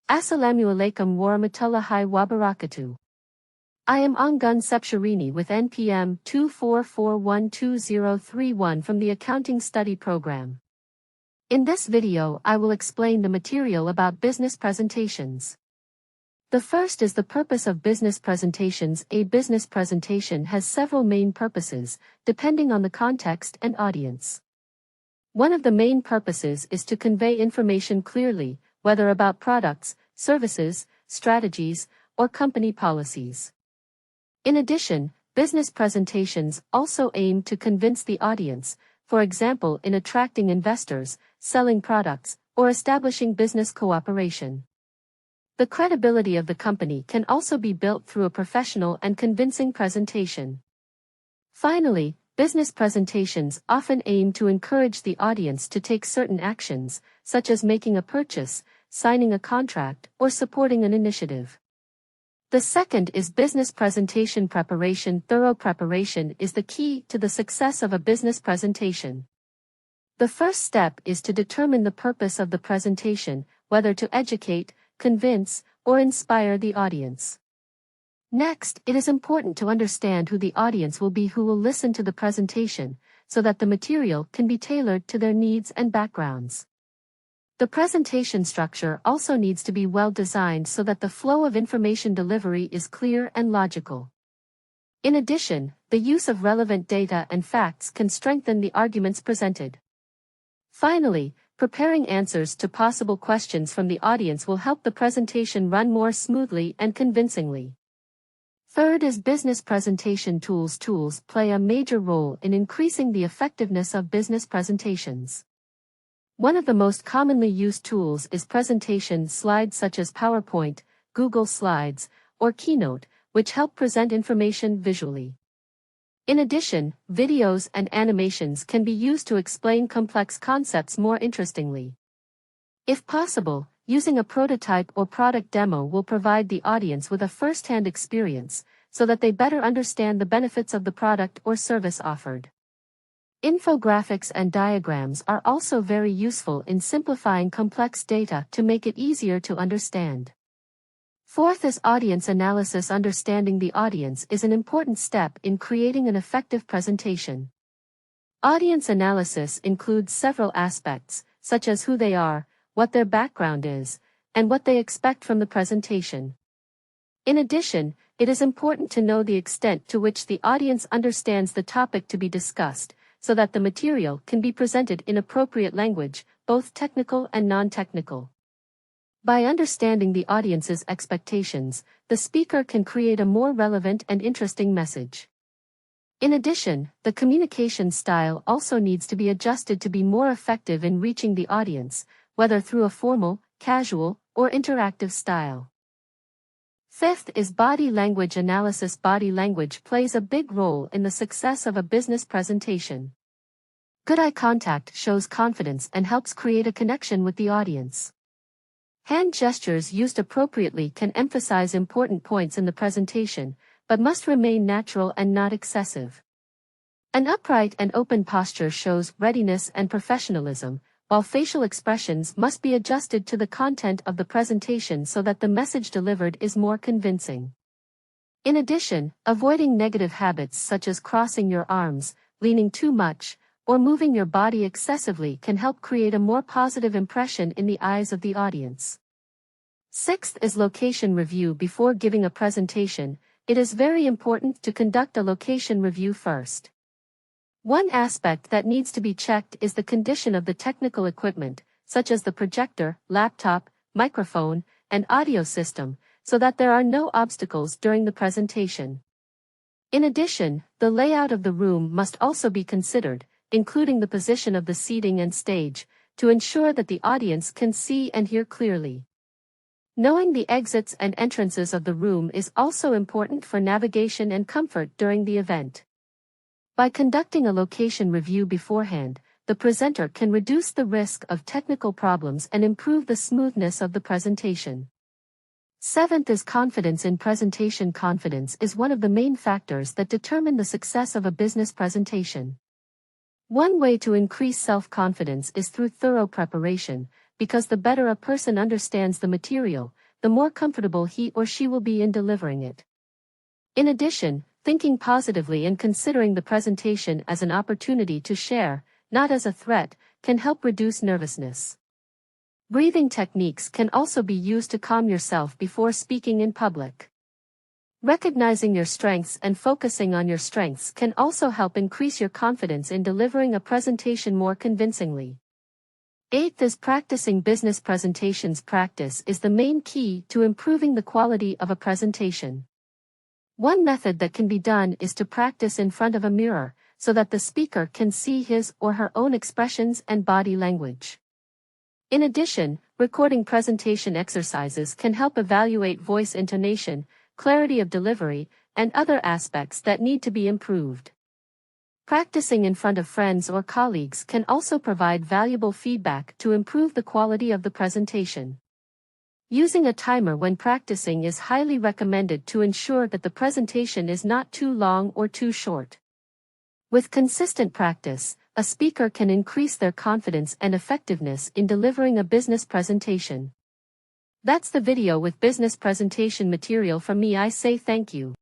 Assalamualaikum Warahmatullahi Wabarakatuh. I am Anggun Septiarini with NPM 244120031 from the Accounting Study Program. In this video I will explain the material about business presentations. The first is the purpose of business presentations. A business presentation has several main purposes, depending on the context and audience. One of the main purposes is to convey information clearly, whether about products, services, strategies, or company policies. In addition, business presentations also aim to convince the audience, for example in attracting investors, selling products, or establishing business cooperation. The credibility of the company can also be built through a professional and convincing presentation. Finally, business presentations often aim to encourage the audience to take certain actions, such as making a purchase, signing a contract, or supporting an initiative. The second is business presentation preparation. Thorough preparation is the key to the success of a business presentation. The first step is to determine the purpose of the presentation, whether to educate, convince, or inspire the audience. Next, it is important to understand who the audience will be who will listen to the presentation, so that the material can be tailored to their needs and backgrounds. The presentation structure also needs to be well designed so that the flow of information delivery is clear and logical. In addition, the use of relevant data and facts can strengthen the arguments presented. Finally, preparing answers to possible questions from the audience will help the presentation run more smoothly and convincingly. Third is business presentation tools. Tools play a major role in increasing the effectiveness of business presentations. One of the most commonly used tools is presentation slides such as PowerPoint, Google Slides, or Keynote, which help present information visually. In addition, videos and animations can be used to explain complex concepts more interestingly. If possible, using a prototype or product demo will provide the audience with a first-hand experience, so that they better understand the benefits of the product or service offered. Infographics and diagrams are also very useful in simplifying complex data to make it easier to understand. Fourth is audience analysis. Understanding the audience is an important step in creating an effective presentation. Audience analysis includes several aspects, such as who they are, what their background is, and what they expect from the presentation. In addition, it is important to know the extent to which the audience understands the topic to be discussed, so that the material can be presented in appropriate language, both technical and non-technical. By understanding the audience's expectations, the speaker can create a more relevant and interesting message. In addition, the communication style also needs to be adjusted to be more effective in reaching the audience, whether through a formal, casual, or interactive style. Fifth is body language analysis. Body language plays a big role in the success of a business presentation. Good eye contact shows confidence and helps create a connection with the audience. Hand gestures used appropriately can emphasize important points in the presentation, but must remain natural and not excessive. An upright and open posture shows readiness and professionalism, while facial expressions must be adjusted to the content of the presentation so that the message delivered is more convincing. In addition, avoiding negative habits such as crossing your arms, leaning too much, or moving your body excessively can help create a more positive impression in the eyes of the audience. Sixth is location review. Before giving a presentation, it is very important to conduct a location review first. One aspect that needs to be checked is the condition of the technical equipment, such as the projector, laptop, microphone, and audio system, so that there are no obstacles during the presentation. In addition, the layout of the room must also be considered, including the position of the seating and stage, to ensure that the audience can see and hear clearly. Knowing the exits and entrances of the room is also important for navigation and comfort during the event. By conducting a location review beforehand, the presenter can reduce the risk of technical problems and improve the smoothness of the presentation. Seventh is confidence in presentation. Confidence is one of the main factors that determine the success of a business presentation. One way to increase self-confidence is through thorough preparation. because the better a person understands the material, the more comfortable he or she will be in delivering it. In addition, thinking positively and considering the presentation as an opportunity to share, not as a threat, can help reduce nervousness. Breathing techniques can also be used to calm yourself before speaking in public. Recognizing your strengths and focusing on your strengths can also help increase your confidence in delivering a presentation more convincingly. Eighth is practicing business presentations. Practice is the main key to improving the quality of a presentation. One method that can be done is to practice in front of a mirror, so that the speaker can see his or her own expressions and body language. In addition, recording presentation exercises can help evaluate voice intonation, clarity of delivery, and other aspects that need to be improved. Practicing in front of friends or colleagues can also provide valuable feedback to improve the quality of the presentation. Using a timer when practicing is highly recommended to ensure that the presentation is not too long or too short. With consistent practice, a speaker can increase their confidence and effectiveness in delivering a business presentation. That's the video with business presentation material from me. I say thank you.